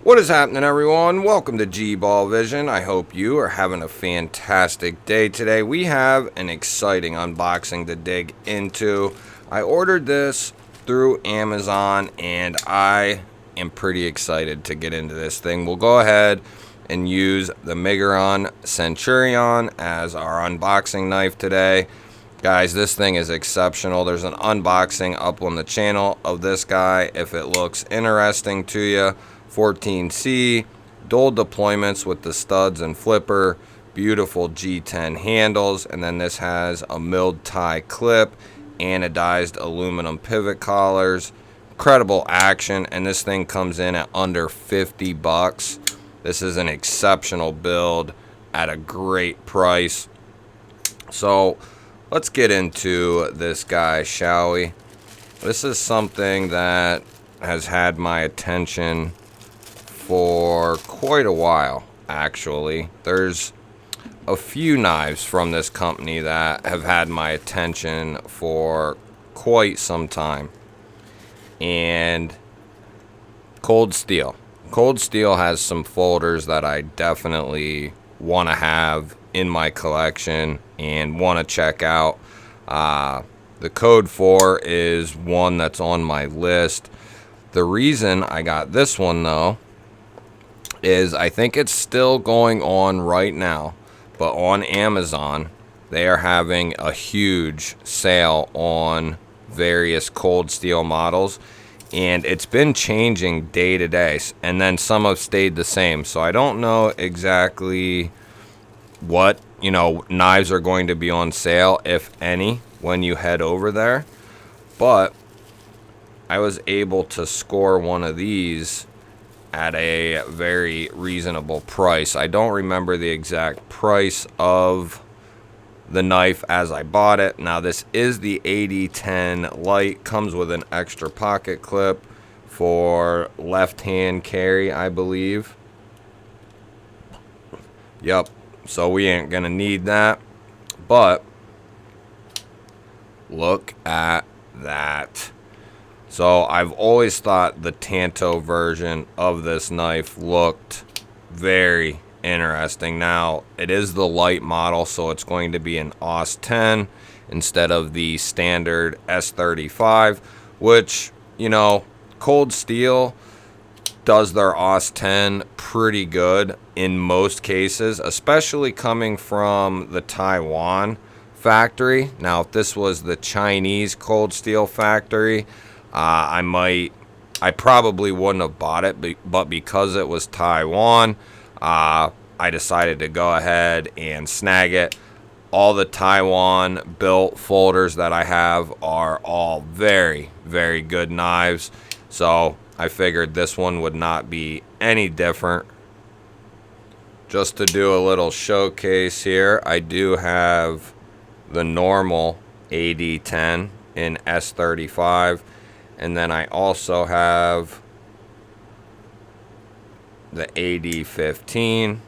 What is happening, everyone? Welcome to GBALL Vision. I hope you are having a fantastic day today. We have an exciting unboxing to dig into. I ordered this through Amazon and I am pretty excited to get into this thing. We'll go ahead and use the Migron Centurion as our unboxing knife today. Guys, this thing is exceptional. There's an unboxing up on the channel of this guy if it looks interesting to you. 14C, dual deployments with the studs and flipper, beautiful G10 handles, and then this has a milled tie clip, anodized aluminum pivot collars, incredible action, and this thing comes in at under 50 bucks. This is an exceptional build at a great price. So let's get into this guy, shall we? This is something that has had my attention for quite a while, actually. There's a few knives from this company that have had my attention for quite some time. And Cold Steel. Cold Steel has some folders that I definitely want to have in my collection and want to check out. The Code 4 is one that's on my list. The reason I got this one, though, is I think it's still going on right now, but on Amazon they are having a huge sale on various Cold Steel models, and it's been changing day to day, and then some have stayed the same. So I don't know exactly what knives are going to be on sale, if any, when you head over there, but I was able to score one of these at a very reasonable price. I don't remember the exact price of the knife as I bought it. Now this is the AD10 Lite, comes with an extra pocket clip for left hand carry, I believe. Yep, so we ain't gonna need that, but look at that. So I've always thought the Tanto version of this knife looked very interesting. Now, it is the light model, so it's going to be an AUS 10 instead of the standard S35, which, Cold Steel does their AUS 10 pretty good in most cases, especially coming from the Taiwan factory. Now, if this was the Chinese Cold Steel factory, I probably wouldn't have bought it, but because it was Taiwan, I decided to go ahead and snag it. All the Taiwan built folders that I have are all very, very good knives, so I figured this one would not be any different. Just to do a little showcase here, I do have the normal AD10 in S35. And then I also have the AD15.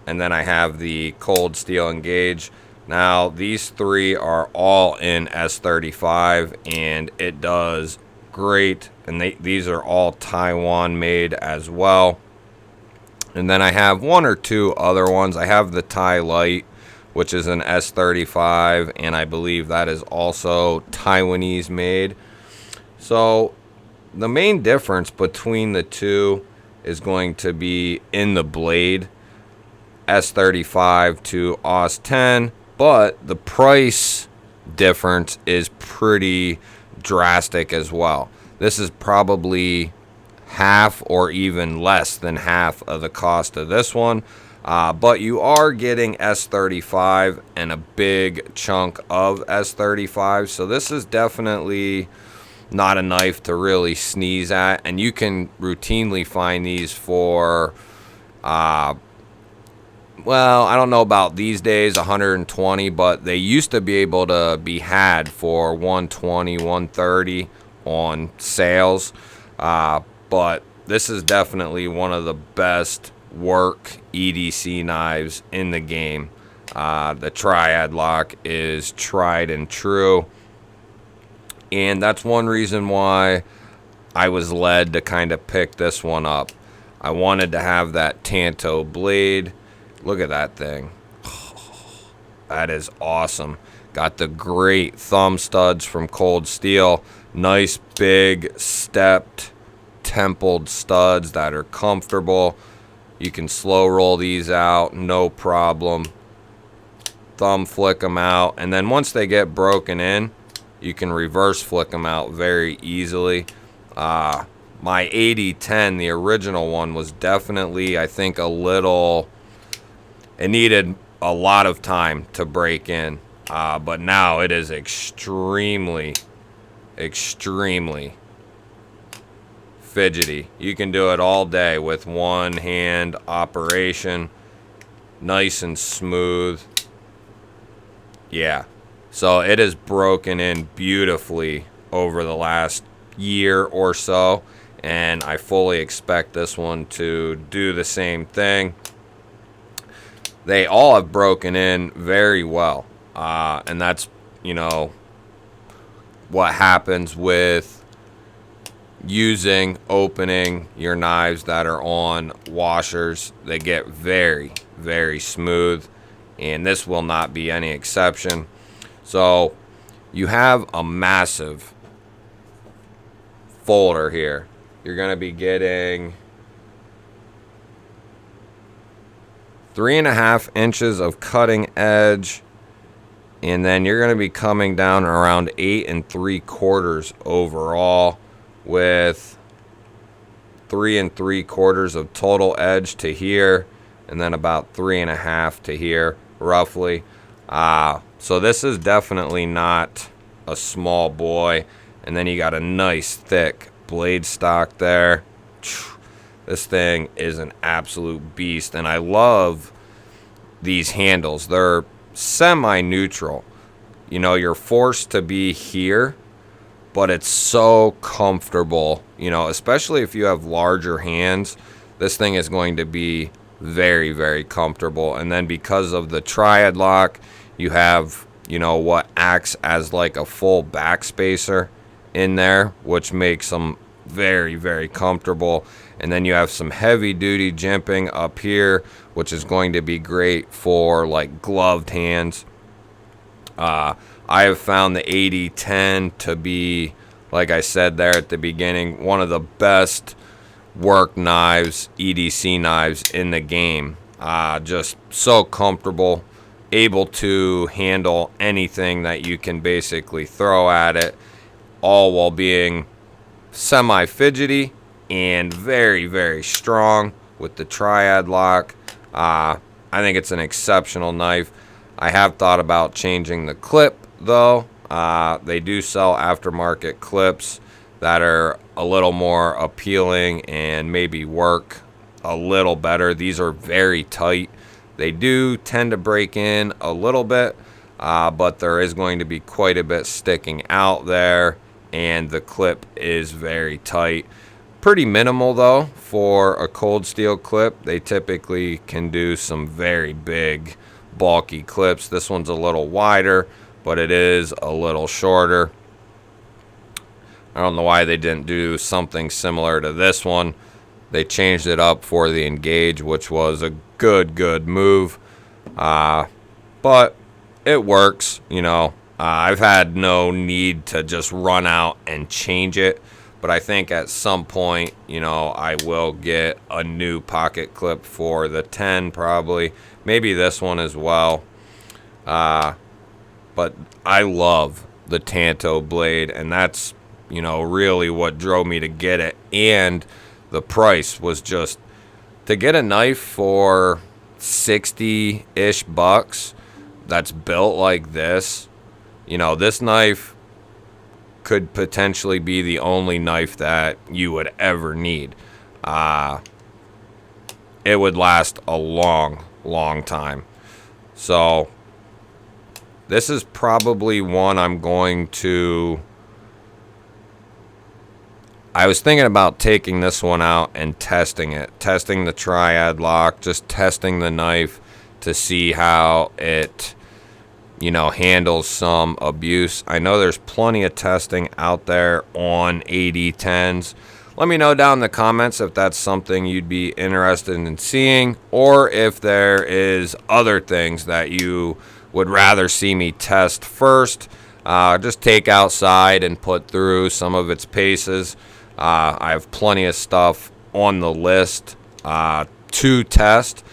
And then I have the Cold Steel Engage. Now, these three are all in S35, and it does great. And these are all Taiwan made as well. And then I have one or two other ones. I have the Thai Light, which is an S35, and I believe that is also Taiwanese made. So the main difference between the two is going to be in the blade, S35 to AUS 10, but the price difference is pretty drastic as well. This is probably half or even less than half of the cost of this one. But you are getting S35 and a big chunk of S35. So this is definitely not a knife to really sneeze at. And you can routinely find these for, well, I don't know about these days, 120. But they used to be able to be had for 120, 130 on sales. But this is definitely one of the best work EDC knives in the game. The triad lock is tried and true, and that's one reason why I was led to kind of pick this one up. I wanted to have that Tanto blade. Look at that thing. That is awesome. Got the great thumb studs from Cold Steel. Nice big stepped templed studs that are comfortable. You can slow roll these out, no problem. Thumb flick them out, and then once they get broken in, you can reverse flick them out very easily. My 8010, the original one, was definitely, I think, a little, it needed a lot of time to break in, but now it is extremely fidgety. You can do it all day with one hand operation, nice and smooth. Yeah, so it is broken in beautifully over the last year or so, and I fully expect this one to do the same thing. They all have broken in very well, and that's, you know, what happens with opening your knives that are on washers. They get very, very smooth, and this will not be any exception. So you have a massive folder here. You're going to be getting 3.5 inches of cutting edge, and then you're going to be coming down around 8 3/4 overall, with 3 3/4 of total edge to here, and then about 3.5 to here roughly. So this is definitely not a small boy. And then you got a nice thick blade stock there. This thing is an absolute beast, and I love these handles. They're semi-neutral. You know, you're forced to be here, but it's so comfortable, you know, especially if you have larger hands. This thing is going to be very, very comfortable. And then because of the triad lock, you have, you know, what acts as like a full backspacer in there, which makes them very, very comfortable. And then you have some heavy duty jimping up here, which is going to be great for like gloved hands. I have found the 8010 to be, like I said there at the beginning, one of the best work knives, EDC knives in the game. Just so comfortable, able to handle anything that you can basically throw at it, all while being semi-fidgety and very, very strong with the triad lock. I think it's an exceptional knife. I have thought about changing the clip, though. They do sell aftermarket clips that are a little more appealing and maybe work a little better. These are very tight. They do tend to break in a little bit, but there is going to be quite a bit sticking out there, and the clip is very tight. Pretty minimal, though, for a Cold Steel clip. They typically can do some very big, bulky clips. This one's a little wider, but it is a little shorter. I don't know why they didn't do something similar to this one. They changed it up for the Engage, which was a good move. But it works, you know. I've had no need to just run out and change it. But I think at some point, you know, I will get a new pocket clip for the 10 probably. Maybe this one as well. But I love the Tanto blade, and that's, you know, really what drove me to get it. And the price was just, to get a knife for 60-ish bucks that's built like this, you know, this knife could potentially be the only knife that you would ever need. It would last a long time. So this is probably one I'm going to, I was thinking about taking this one out and testing it, testing the triad lock, just testing the knife to see how it, you know, handles some abuse. I know there's plenty of testing out there on 8010s. Let me know down in the comments if that's something you'd be interested in seeing, or if there is other things that you would rather see me test first. Just take outside and put through some of its paces. I have plenty of stuff on the list to test.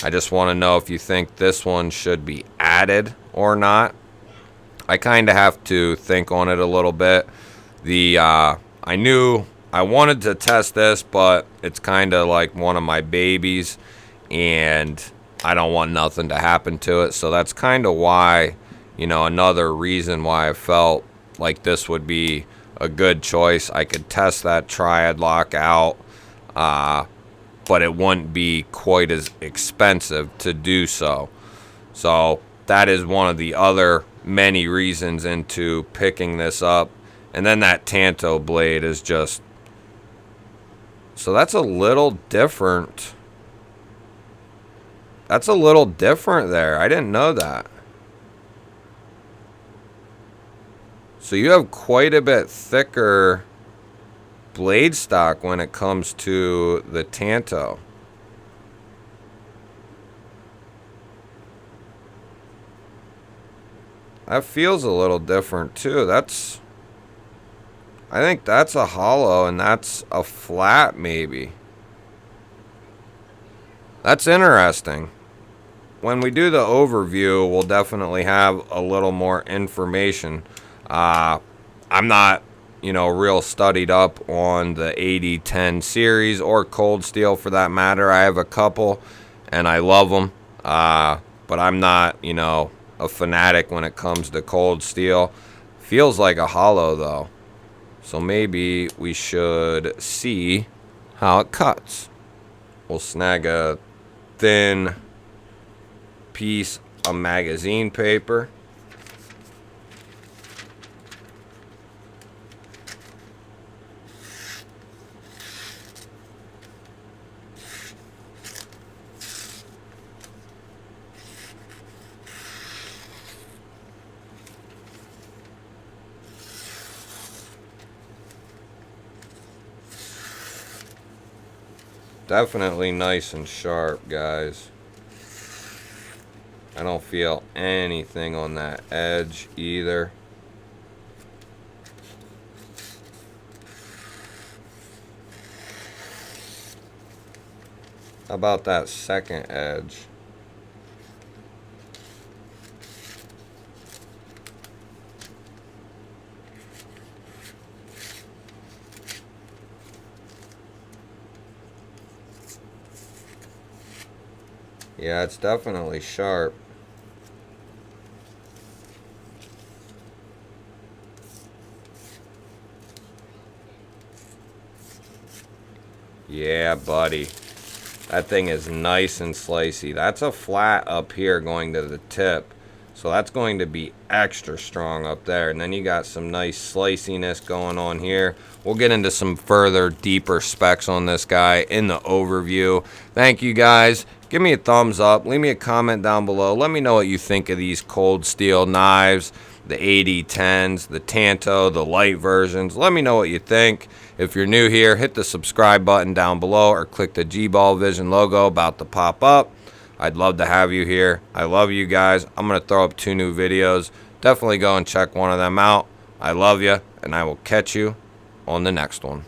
I just want to know if you think this one should be added or not. I kind of have to think on it a little bit. I knew I wanted to test this, but it's kind of like one of my babies, and I don't want nothing to happen to it. So that's kind of why, another reason why I felt like this would be a good choice. I could test that triad lock out, but it wouldn't be quite as expensive to do so. So that is one of the other many reasons into picking this up. And then that Tanto blade is just, so that's a little different. That's a little different there. I didn't know that. So you have quite a bit thicker blade stock when it comes to the Tanto. That feels a little different too. I think that's a hollow and that's a flat maybe. That's interesting. When we do the overview, we'll definitely have a little more information. I'm not, real studied up on the 8010 series or cold steel for that matter. I have a couple and I love them. But I'm not, a fanatic when it comes to cold steel. Feels like a hollow though. So maybe we should see how it cuts. We'll snag a thin piece of magazine paper. Definitely nice and sharp, guys. I don't feel anything on that edge either. How about that second edge? Yeah, it's definitely sharp. Yeah, buddy. That thing is nice and slicey. That's a flat up here going to the tip. So that's going to be extra strong up there. And then you got some nice sliciness going on here. We'll get into some further deeper specs on this guy in the overview. Thank you guys. Give me a thumbs up. Leave me a comment down below. Let me know what you think of these cold steel knives, the 8010s, the Tanto, the light versions. Let me know what you think. If you're new here, hit the subscribe button down below or click the GBALL VISION logo about to pop up. I'd love to have you here. I love you guys. I'm going to throw up 2 new videos. Definitely go and check one of them out. I love you, and I will catch you on the next one.